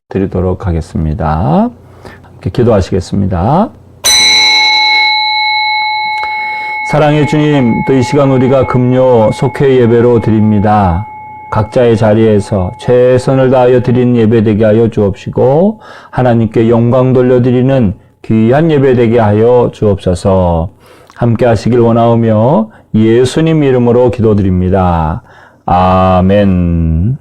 드리도록 하겠습니다. 함께 기도하시겠습니다. 사랑의 주님, 또 이 시간 우리가 금요 속회 예배로 드립니다. 각자의 자리에서 최선을 다하여 드리는 예배 되게 하여 주옵시고 하나님께 영광 돌려드리는 귀한 예배 되게 하여 주옵소서. 함께 하시길 원하오며 예수님 이름으로 기도드립니다. 아멘.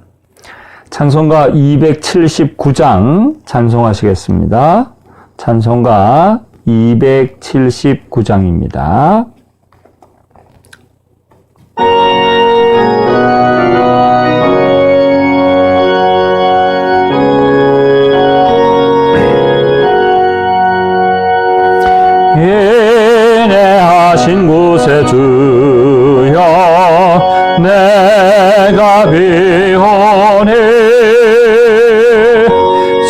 찬송가 279장 찬송하시겠습니다. 찬송가 279장입니다. 인내하신 곳에 주여 내가 비오니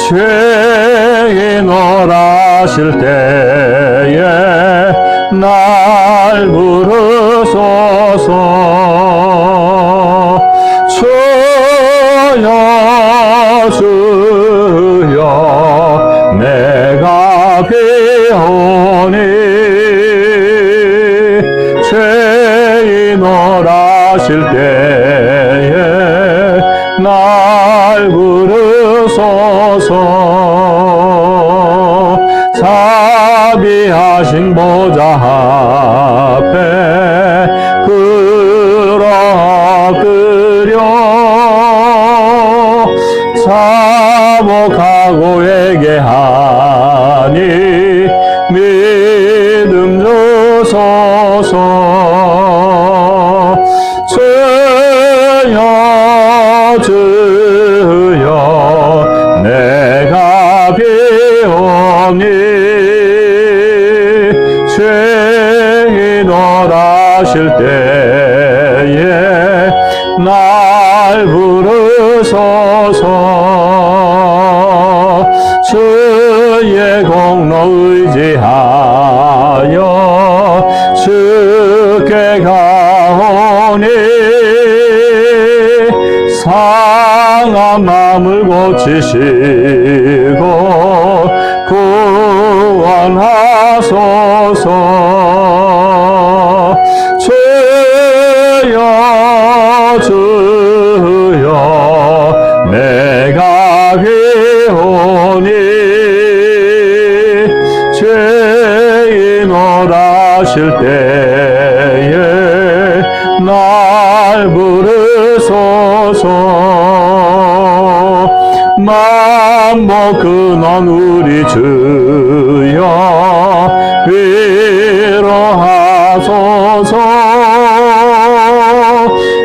죄인 널하실 때에 날 부르소서. 주여 주여 내가 비오니 죄인 널하실 때에 날 부르소서. 자비하신 보좌 앞에 엎드려 사목하고 회개하니 믿음 주소서. 주여 주여 내가 비오니 죄인 널하실 때에 날 부르소서. 주의 공로 의지하여 주께 가오니 상한 마음을 고치시고 구원하소서. 주여 주여 내가 비오니 죄인 널하실 때에 날 부르소서. 만복 근원 우리 주여 위로하소서.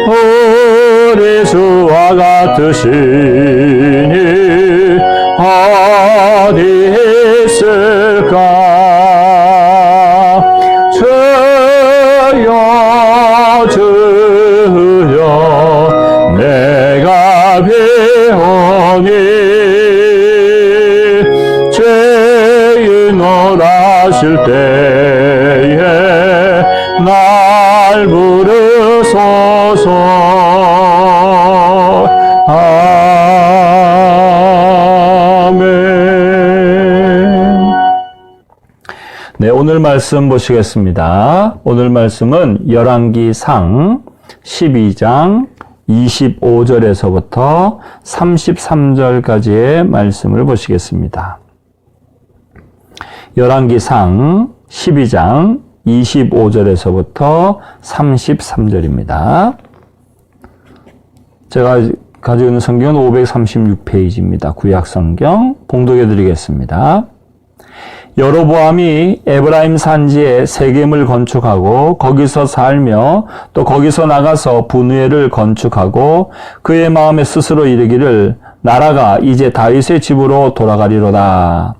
우리 주와 같으시니 어디 있을까. 주여 주여 내가 비오니 죄인 널하실 때에 날 부르소서. 아멘. 네, 오늘 말씀 보시겠습니다. 오늘 말씀은 열왕기상 12장 25절에서부터 33절까지의 말씀을 보시겠습니다. 열왕기상 12장 25절에서부터 33절입니다. 제가 가지고 있는 성경은 536페이지입니다. 구약성경 봉독해 드리겠습니다. 여로보암이 에브라임 산지에 세겜을 건축하고 거기서 살며 또 거기서 나가서 분우엘을 건축하고 그의 마음에 스스로 이르기를 나라가 이제 다윗의 집으로 돌아가리로다.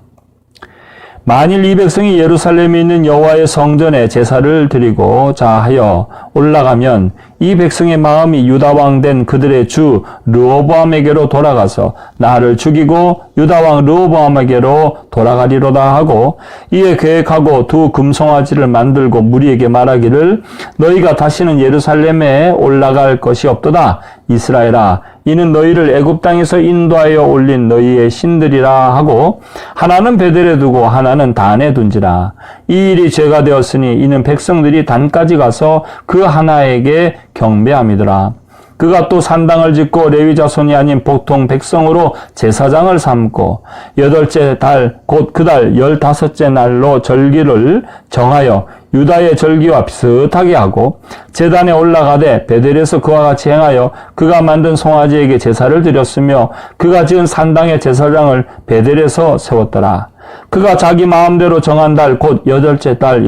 만일 이 백성이 예루살렘에 있는 여호와의 성전에 제사를 드리고 자하여 올라가면 이 백성의 마음이 유다 왕 된 그들의 주 르호보암에게로 돌아가서 나를 죽이고 유다 왕 르호보암에게로 돌아가리로다 하고 이에 계획하고 두 금송아지를 만들고 무리에게 말하기를 너희가 다시는 예루살렘에 올라갈 것이 없도다. 이스라엘아 이는 너희를 애굽 땅에서 인도하여 올린 너희의 신들이라 하고 하나는 베델에 두고 하나는 단에 둔지라. 이 일이 죄가 되었으니 이는 백성들이 단까지 가서 그 하나에게 경배함이더라. 그가 또 산당을 짓고 레위 자손이 아닌 보통 백성으로 제사장을 삼고 8째 달 곧 그 달 15째 날로 절기를 정하여 유다의 절기와 비슷하게 하고 제단에 올라가되 베델에서 그와 같이 행하여 그가 만든 송아지에게 제사를 드렸으며 그가 지은 산당의 제사장을 베델에서 세웠더라. 그가 자기 마음대로 정한 달 곧 8째 달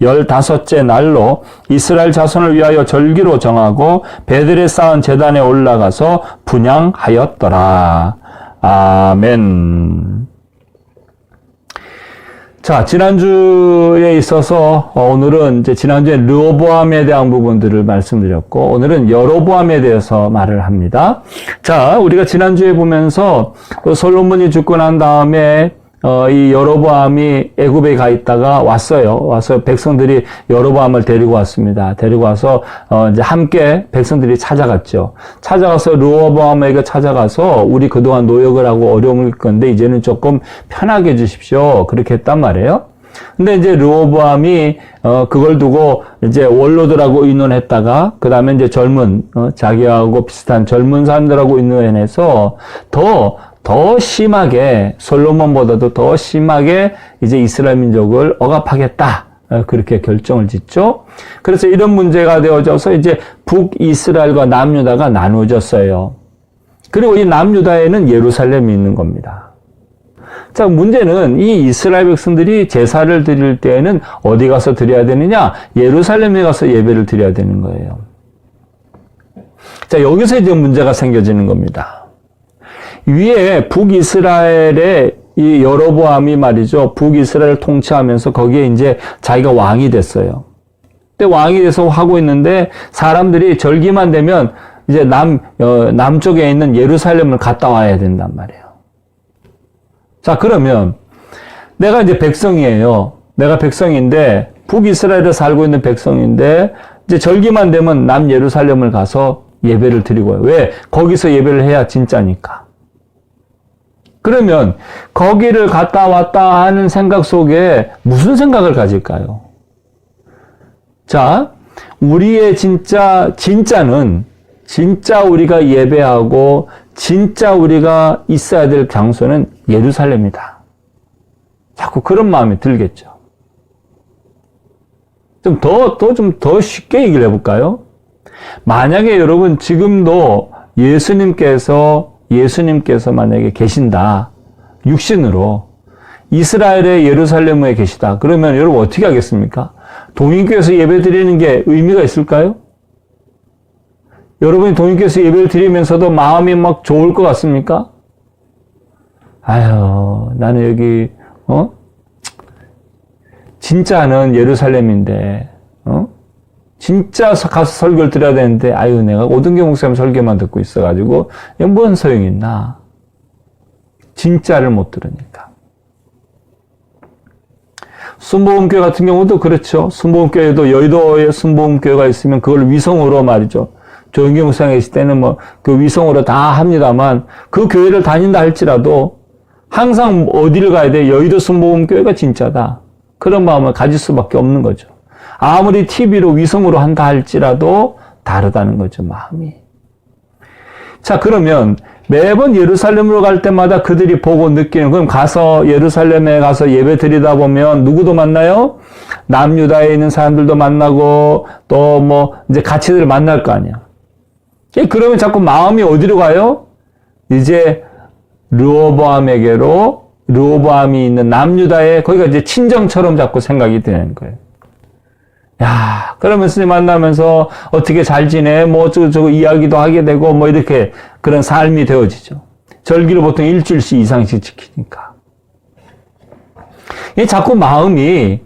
15째 날로 이스라엘 자손을 위하여 절기로 정하고 베델에 쌓은 제단에 올라가서 분향하였더라. 아멘. 자, 지난주에 있어서 오늘은 이제 지난주에 르호보암에 대한 부분들을 말씀드렸고 오늘은 여로보암에 대해서 말을 합니다. 자, 우리가 지난주에 보면서 솔로몬이 죽고 난 다음에 이 여로보암이 애굽에 가 있다가 와서 백성들이 여로보암을 데리고 왔습니다. 데리고 와서 이제 함께 백성들이 찾아갔죠. 찾아가서 르호보암에게 찾아가서 우리 그동안 노역을 하고 어려움을 겪었는데 이제는 조금 편하게 해주십시오. 그렇게 했단 말이에요. 근데 이제 르호보암이 그걸 두고 이제 원로들하고 의논했다가 그 다음에 이제 젊은 자기하고 비슷한 젊은 사람들하고 의논해서 더 심하게 솔로몬보다도 더 심하게 이제 이스라엘 민족을 억압하겠다. 그렇게 결정을 짓죠. 그래서 이런 문제가 되어져서 이제 북이스라엘과 남유다가 나누어졌어요. 그리고 이 남유다에는 예루살렘이 있는 겁니다. 자, 문제는 이 이스라엘 백성들이 제사를 드릴 때에는 어디 가서 드려야 되느냐? 예루살렘에 가서 예배를 드려야 되는 거예요. 자, 여기서 이제 문제가 생겨지는 겁니다. 위에 북이스라엘의 이 여로보암이 말이죠. 북이스라엘을 통치하면서 거기에 이제 자기가 왕이 됐어요. 근데 왕이 돼서 하고 있는데 사람들이 절기만 되면 이제 남쪽에 있는 예루살렘을 갔다 와야 된단 말이에요. 자, 그러면 내가 이제 백성이에요. 내가 백성인데 북이스라엘에 살고 있는 백성인데 이제 절기만 되면 남예루살렘을 가서 예배를 드리고요. 왜? 거기서 예배를 해야 진짜니까. 그러면 거기를 갔다 왔다 하는 생각 속에 무슨 생각을 가질까요? 자, 우리의 진짜는 진짜 우리가 예배하고 진짜 우리가 있어야 될 장소는 예루살렘이다. 자꾸 그런 마음이 들겠죠. 좀 더 쉽게 얘기를 해볼까요? 만약에 여러분 지금도 예수님께서 만약에 계신다. 육신으로. 이스라엘의 예루살렘에 계시다. 그러면 여러분 어떻게 하겠습니까? 동인교회에서 예배 드리는 게 의미가 있을까요? 여러분이 동인교회에서 예배를 드리면서도 마음이 막 좋을 것 같습니까? 아유, 나는 여기, 진짜는 예루살렘인데, 진짜 가서 설교를 드려야 되는데, 아유, 내가 오등경 목사님 설교만 듣고 있어가지고, 뭔 소용이 있나? 진짜를 못 들으니까. 순복음교회 같은 경우도 그렇죠. 순복음교회도 여의도에 순복음교회가 있으면 그걸 위성으로 말이죠. 조영기 목사님 계실 때는 그 위성으로 다 합니다만, 그 교회를 다닌다 할지라도, 항상 어디를 가야 돼? 여의도 순복음교회가 진짜다. 그런 마음을 가질 수밖에 없는 거죠. 아무리 TV로 위성으로 한다 할지라도 다르다는 거죠, 마음이. 자, 그러면 매번 예루살렘으로 갈 때마다 그들이 보고 느끼는, 그럼 예루살렘에 가서 예배 드리다 보면 누구도 만나요? 남유다에 있는 사람들도 만나고, 또 이제 가치들을 만날 거 아니야. 그러면 자꾸 마음이 어디로 가요? 이제 르호보암이 있는 남유다에, 거기가 이제 친정처럼 자꾸 생각이 되는 거예요. 야, 그러면서 만나면서 어떻게 잘 지내? 저거 이야기도 하게 되고, 이렇게 그런 삶이 되어지죠. 절기를 보통 일주일씩 이상씩 지키니까. 자꾸 마음이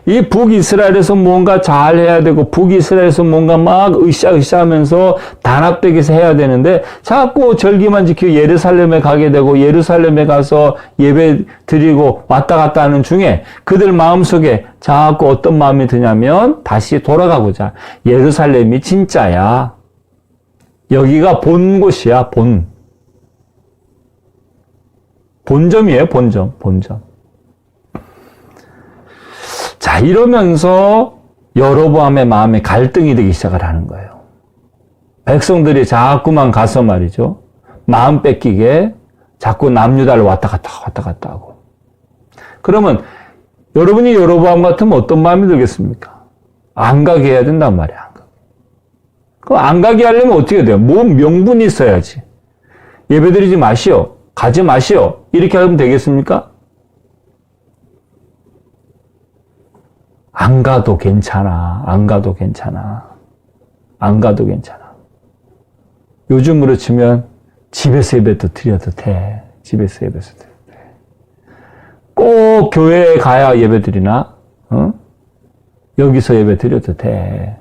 이 북이스라엘에서 뭔가 잘 해야 되고, 북이스라엘에서 뭔가 막 으쌰으쌰 하면서 단합되게 해서 해야 되는데, 자꾸 절기만 지키고 예루살렘에 가게 되고, 예루살렘에 가서 예배 드리고 왔다 갔다 하는 중에 그들 마음속에 자꾸 어떤 마음이 드냐면, 다시 돌아가보자. 예루살렘이 진짜야. 여기가 본 곳이야, 본점이에요, 본점. 자, 이러면서 여로보암의 마음에 갈등이 되기 시작을 하는 거예요. 백성들이 자꾸만 가서 말이죠. 마음 뺏기게 자꾸 남유다를 왔다 갔다 하고. 그러면 여러분이 여로보암 같으면 어떤 마음이 들겠습니까? 안 가게 해야 된단 말이야. 그럼 안 가게 하려면 어떻게 돼요? 뭔 명분이 있어야지. 예배드리지 마시오. 가지 마시오. 이렇게 하면 되겠습니까? 안 가도 괜찮아. 요즘으로 치면 집에서 예배도 드려도 돼. 꼭 교회에 가야 예배 드리나? 여기서 예배 드려도 돼.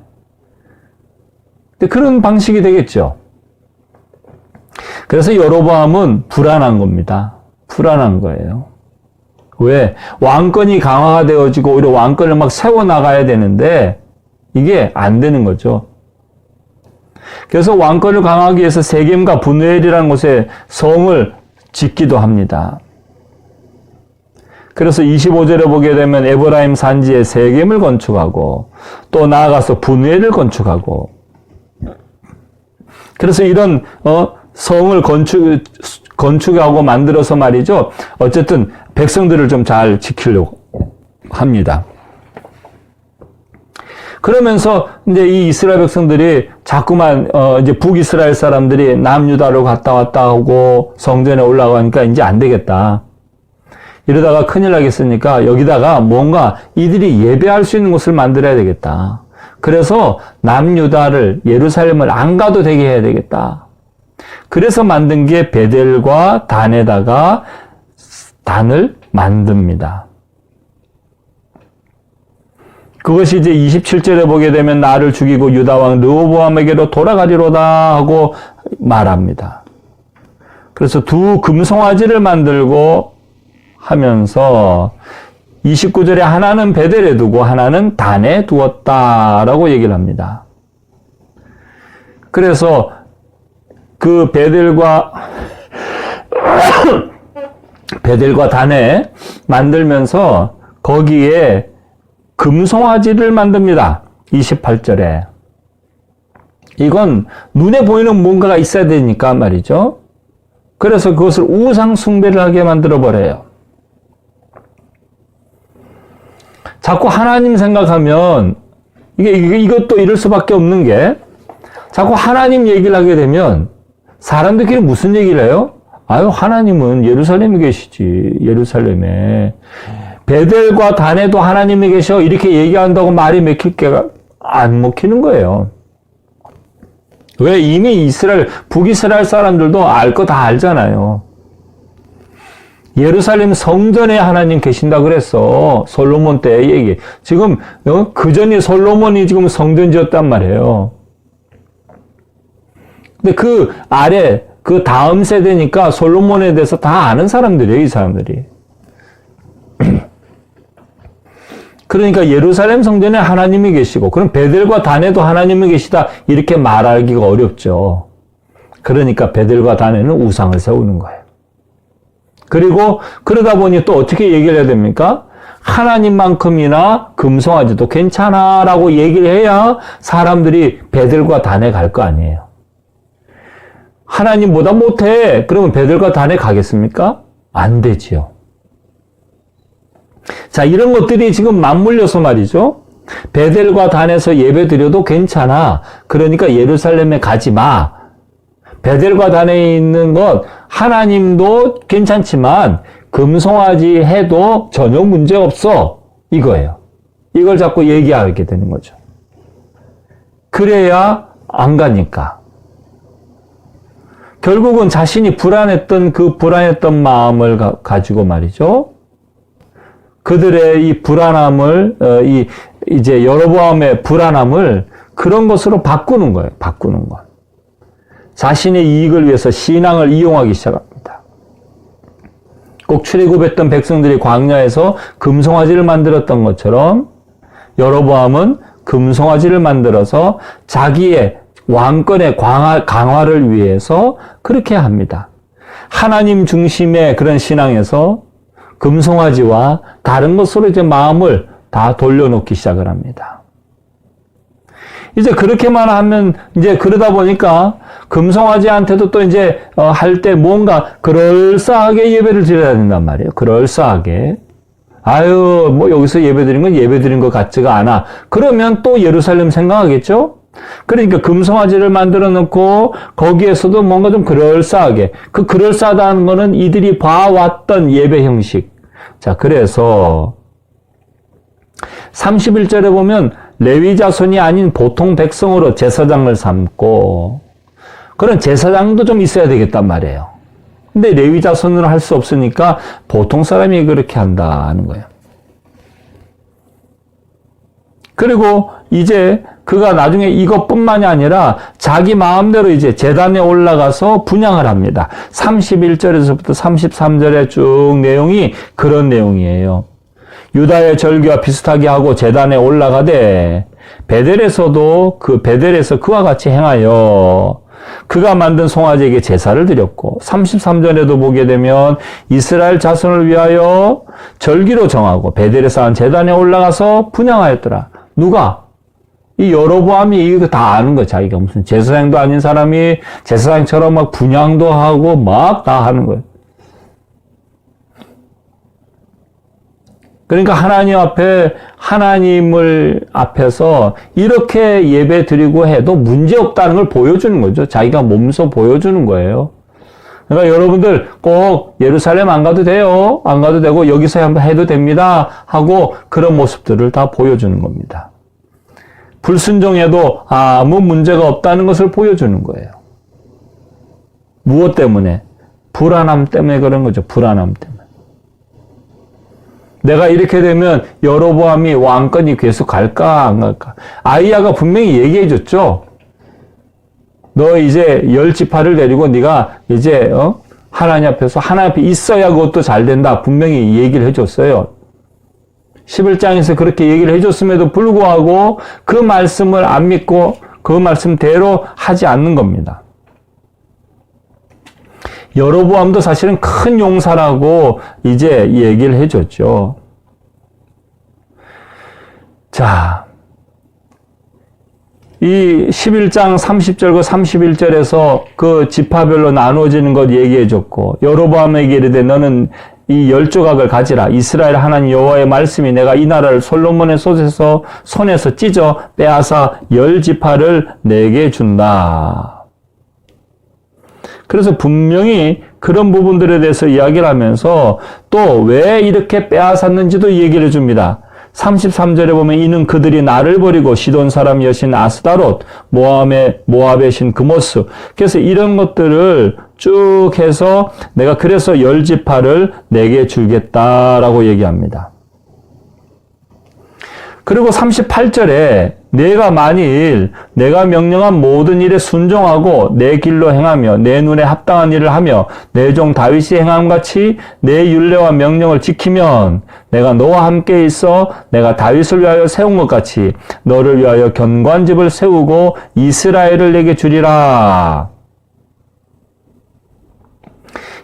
근데 그런 방식이 되겠죠. 그래서 여로보암은 불안한 겁니다. 불안한 거예요. 왜? 왕권이 강화가 되어지고 오히려 왕권을 막 세워나가야 되는데 이게 안 되는 거죠. 그래서 왕권을 강화하기 위해서 세겜과 분우엘이라는 곳에 성을 짓기도 합니다. 그래서 25절에 보게 되면 에브라임 산지에 세겜을 건축하고 또 나아가서 분우엘을 건축하고 그래서 이런 성을 건축하고 만들어서 말이죠. 어쨌든 백성들을 좀 잘 지키려고 합니다. 그러면서 이제 이 이스라엘 백성들이 자꾸만 이제 북이스라엘 사람들이 남유다로 갔다 왔다 하고 성전에 올라가니까 이제 안 되겠다. 이러다가 큰일 나겠으니까 여기다가 뭔가 이들이 예배할 수 있는 곳을 만들어야 되겠다. 그래서 남유다를 예루살렘을 안 가도 되게 해야 되겠다. 그래서 만든 게 베델과 단에다가 단을 만듭니다. 그것이 이제 27절에 보게 되면 나를 죽이고 유다 왕 르호보암에게로 돌아가리로다 하고 말합니다. 그래서 두 금송아지를 만들고 하면서 29절에 하나는 베델에 두고 하나는 단에 두었다라고 얘기를 합니다. 그래서 그 베델과 단에 만들면서 거기에 금송아지를 만듭니다. 28절에. 이건 눈에 보이는 뭔가가 있어야 되니까 말이죠. 그래서 그것을 우상 숭배를 하게 만들어버려요. 자꾸 하나님 생각하면 이것도 이럴 수밖에 없는 게 자꾸 하나님 얘기를 하게 되면 사람들끼리 무슨 얘기를 해요? 아유, 하나님은 예루살렘에 계시지. 예루살렘에. 베델과 단에도 하나님이 계셔. 이렇게 얘기한다고 말이 맥힐 게가 안 먹히는 거예요. 왜? 이미 북이스라엘 사람들도 알 거 다 알잖아요. 예루살렘 성전에 하나님 계신다 그랬어. 솔로몬 때 얘기. 지금 그 전에 솔로몬이 지금 성전 지었단 말이에요. 근데 그 아래 그 다음 세대니까 솔로몬에 대해서 다 아는 사람들이에요, 이 사람들이. 그러니까 예루살렘 성전에 하나님이 계시고 그럼 베델과 단에도 하나님이 계시다 이렇게 말하기가 어렵죠. 그러니까 베델과 단에는 우상을 세우는 거예요. 그리고 그러다 보니 또 어떻게 얘기를 해야 됩니까? 하나님만큼이나 금송아지도 괜찮아 라고 얘기를 해야 사람들이 베델과 단에 갈 거 아니에요. 하나님보다 못해. 그러면 베델과 단에 가겠습니까? 안 되지요. 자, 이런 것들이 지금 맞물려서 말이죠. 베델과 단에서 예배 드려도 괜찮아. 그러니까 예루살렘에 가지 마. 베델과 단에 있는 것 하나님도 괜찮지만 금송아지 해도 전혀 문제 없어. 이거예요. 이걸 자꾸 얘기하게 되는 거죠. 그래야 안 가니까. 결국은 자신이 불안했던 마음을 가지고 말이죠. 그들의 이 불안함을, 이제 여로보암의 불안함을 그런 것으로 바꾸는 거예요. 바꾸는 것. 자신의 이익을 위해서 신앙을 이용하기 시작합니다. 꼭 출애굽했던 백성들이 광야에서 금송아지를 만들었던 것처럼 여로보암은 금송아지를 만들어서 자기의 왕권의 강화를 위해서 그렇게 합니다. 하나님 중심의 그런 신앙에서 금송아지와 다른 것으로 이제 마음을 다 돌려놓기 시작을 합니다. 이제 그렇게만 하면 이제 그러다 보니까 금송아지한테도 또 이제 할 때 뭔가 그럴싸하게 예배를 드려야 된단 말이에요. 그럴싸하게. 아유, 뭐 여기서 예배 드린 건 예배 드린 것 같지가 않아. 그러면 또 예루살렘 생각하겠죠? 그러니까 금송아지를 만들어 놓고 거기에서도 뭔가 좀 그럴싸하게. 그 그럴싸하다는 거는 이들이 봐왔던 예배 형식. 자, 그래서 31절에 보면 레위 자손이 아닌 보통 백성으로 제사장을 삼고, 그런 제사장도 좀 있어야 되겠단 말이에요. 근데 레위 자손으로 할 수 없으니까 보통 사람이 그렇게 한다는 거예요. 그리고 이제 그가 나중에 이것뿐만이 아니라 자기 마음대로 이제 제단에 올라가서 분향을 합니다. 31절에서부터 33절의 쭉 내용이 그런 내용이에요. 유다의 절기와 비슷하게 하고 제단에 올라가되 베델에서도 베델에서 그와 같이 행하여 그가 만든 송아지에게 제사를 드렸고, 33절에도 보게 되면 이스라엘 자손을 위하여 절기로 정하고 베델에서 한 제단에 올라가서 분향하였더라. 누가? 이 여로보암이 이거 다 아는 거야. 자기가 무슨 제사장도 아닌 사람이 제사장처럼 막 분향도 하고 막 다 하는 거예요. 그러니까 하나님을 앞에서 이렇게 예배 드리고 해도 문제 없다는 걸 보여주는 거죠. 자기가 몸소 보여주는 거예요. 그러니까 여러분들 꼭 예루살렘 안 가도 돼요. 안 가도 되고 여기서 한번 해도 됩니다. 하고 그런 모습들을 다 보여주는 겁니다. 불순종해도 아무 문제가 없다는 것을 보여주는 거예요. 무엇 때문에? 불안함 때문에 그런 거죠. 불안함 때문에. 내가 이렇게 되면 여로보암이 왕권이 계속 갈까 안 갈까? 아히야가 분명히 얘기해 줬죠. 너 이제 10지파를 데리고 네가 이제 하나님 앞에서 하나님 앞에 있어야 그것도 잘 된다. 분명히 얘기를 해줬어요. 11장에서 그렇게 얘기를 해줬음에도 불구하고 그 말씀을 안 믿고 그 말씀대로 하지 않는 겁니다. 여로보암도 사실은 큰 용사라고 이제 얘기를 해줬죠. 자, 이 11장 30절과 31절에서 그 지파별로 나누어지는 것 얘기해줬고, 여로보암에게 이르되 너는 이 10조각을 가지라. 이스라엘 하나님 여호와의 말씀이 내가 이 나라를 솔로몬의 손에서 찢어 빼앗아 10지파를 내게 준다. 그래서 분명히 그런 부분들에 대해서 이야기를 하면서 또 왜 이렇게 빼앗았는지도 얘기를 해줍니다. 33절에 보면 이는 그들이 나를 버리고 시돈 사람 여신 아스다롯, 모압의 신 그모스. 그래서 이런 것들을 쭉 해서 내가 그래서 10지파를 내게 주겠다라고 얘기합니다. 그리고 38절에 내가 만일 내가 명령한 모든 일에 순종하고 내 길로 행하며 내 눈에 합당한 일을 하며 내 종 다윗이 행함같이 내 율례와 명령을 지키면 내가 너와 함께 있어 내가 다윗을 위하여 세운 것 같이 너를 위하여 견관집을 세우고 이스라엘을 내게 주리라.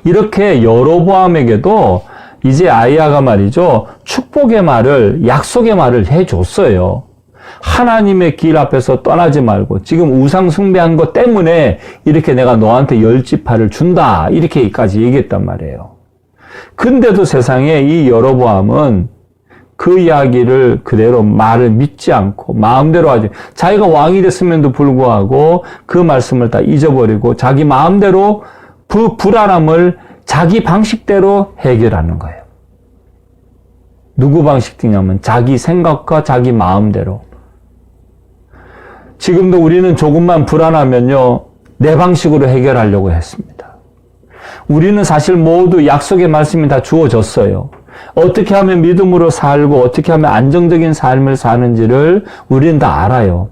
이렇게 여로보암에게도 이제 아히야가 말이죠. 축복의 말을, 약속의 말을 해줬어요. 하나님의 길 앞에서 떠나지 말고 지금 우상 숭배한 것 때문에 이렇게 내가 너한테 10지파를 준다. 이렇게까지 얘기했단 말이에요. 근데도 세상에 이 여로보암은 그 이야기를 그대로 말을 믿지 않고 마음대로 하지. 자기가 왕이 됐음에도 불구하고 그 말씀을 다 잊어버리고 자기 마음대로 그 불안함을 자기 방식대로 해결하는 거예요. 누구 방식이냐면 자기 생각과 자기 마음대로. 지금도 우리는 조금만 불안하면요, 내 방식으로 해결하려고 했습니다. 우리는 사실 모두 약속의 말씀이 다 주어졌어요. 어떻게 하면 믿음으로 살고 어떻게 하면 안정적인 삶을 사는지를 우리는 다 알아요.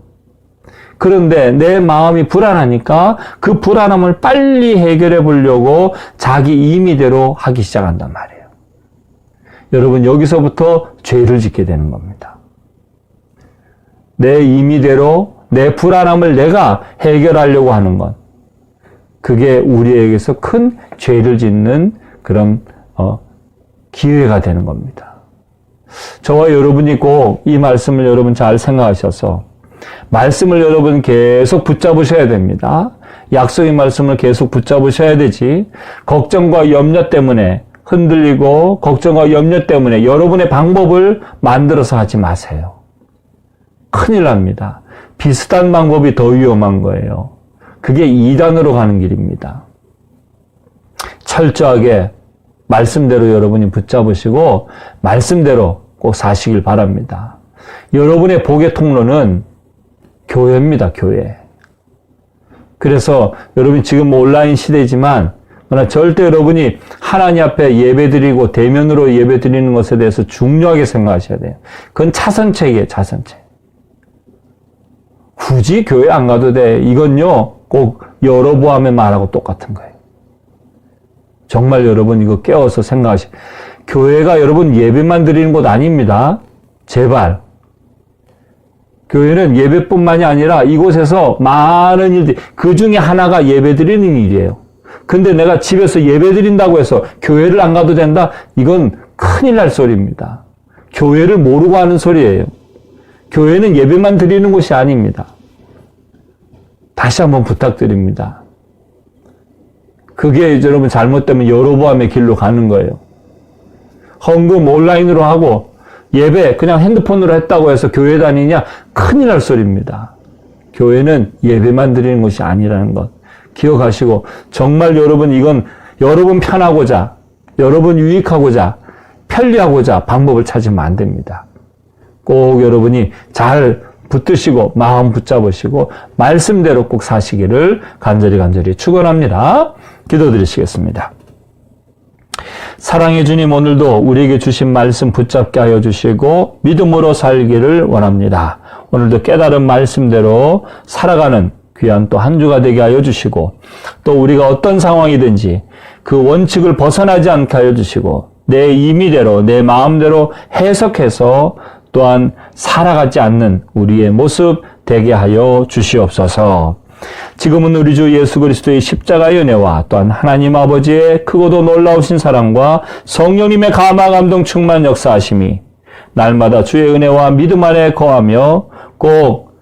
그런데 내 마음이 불안하니까 그 불안함을 빨리 해결해 보려고 자기 임의대로 하기 시작한단 말이에요. 여러분, 여기서부터 죄를 짓게 되는 겁니다. 내 임의대로 내 불안함을 내가 해결하려고 하는 것. 그게 우리에게서 큰 죄를 짓는 그런 기회가 되는 겁니다. 저와 여러분이 꼭 이 말씀을 여러분 잘 생각하셔서 말씀을 여러분 계속 붙잡으셔야 됩니다. 약속의 말씀을 계속 붙잡으셔야 되지. 걱정과 염려 때문에 흔들리고 걱정과 염려 때문에 여러분의 방법을 만들어서 하지 마세요. 큰일 납니다. 비슷한 방법이 더 위험한 거예요. 그게 이단으로 가는 길입니다. 철저하게 말씀대로 여러분이 붙잡으시고 말씀대로 꼭 사시길 바랍니다. 여러분의 복의 통로는 교회입니다. 교회. 그래서 여러분 지금 온라인 시대지만 그러나 절대 여러분이 하나님 앞에 예배드리고 대면으로 예배드리는 것에 대해서 중요하게 생각하셔야 돼요. 그건 차선책이에요. 차선책. 굳이 교회 안 가도 돼. 이건요. 꼭 여로보암의 말하고 똑같은 거예요. 정말 여러분 이거 깨워서 생각하시. 교회가 여러분 예배만 드리는 곳 아닙니다. 제발. 교회는 예배뿐만이 아니라 이곳에서 많은 일들이 그 중에 하나가 예배 드리는 일이에요. 근데 내가 집에서 예배 드린다고 해서 교회를 안 가도 된다? 이건 큰일 날 소리입니다. 교회를 모르고 하는 소리예요. 교회는 예배만 드리는 곳이 아닙니다. 다시 한번 부탁드립니다. 그게 여러분 잘못되면 여로보암의 길로 가는 거예요. 헌금 온라인으로 하고 예배 그냥 핸드폰으로 했다고 해서 교회 다니냐? 큰일 날 소리입니다. 교회는 예배만 드리는 것이 아니라는 것 기억하시고 정말 여러분 이건 여러분 편하고자 여러분 유익하고자 편리하고자 방법을 찾으면 안 됩니다. 꼭 여러분이 잘 붙드시고 마음 붙잡으시고 말씀대로 꼭 사시기를 간절히 축원합니다. 기도드리시겠습니다. 사랑의 주님 오늘도 우리에게 주신 말씀 붙잡게 하여 주시고 믿음으로 살기를 원합니다. 오늘도 깨달은 말씀대로 살아가는 귀한 또 한 주가 되게 하여 주시고 또 우리가 어떤 상황이든지 그 원칙을 벗어나지 않게 하여 주시고 내 임의대로 내 마음대로 해석해서 또한 살아가지 않는 우리의 모습 되게 하여 주시옵소서. 지금은 우리 주 예수 그리스도의 십자가의 은혜와 또한 하나님 아버지의 크고도 놀라우신 사랑과 성령님의 감화 감동 충만 역사하심이 날마다 주의 은혜와 믿음 안에 거하며 꼭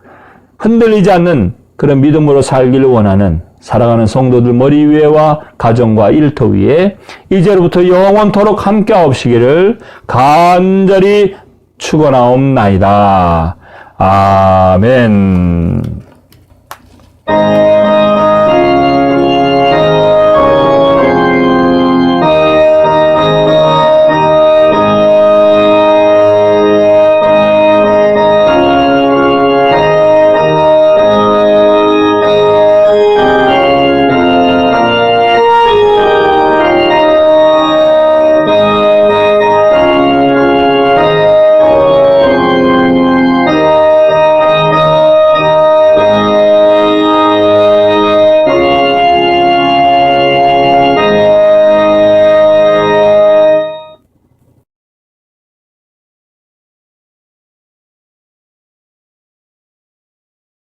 흔들리지 않는 그런 믿음으로 살기를 원하는 살아가는 성도들 머리 위에와 가정과 일터 위에 이제로부터 영원토록 함께 하옵시기를 간절히 축원하옵나이다. 아멘.